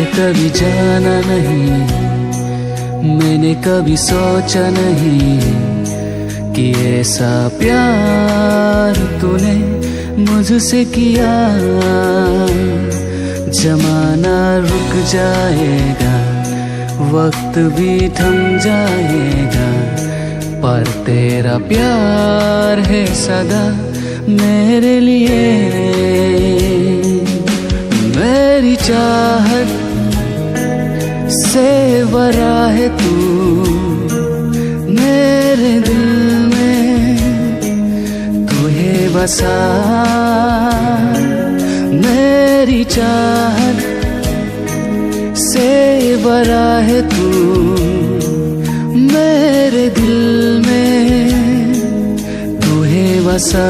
कभी जाना नहीं, मैंने कभी सोचा नहीं कि ऐसा प्यार तूने मुझसे किया। जमाना रुक जाएगा, वक्त भी थम जाएगा, पर तेरा प्यार है सदा मेरे लिए। मेरी चाहत से बड़ा है तू मेरे दिल में, तू है बसा। मेरी चाहत से बड़ा है तू मेरे दिल में, तू है बसा।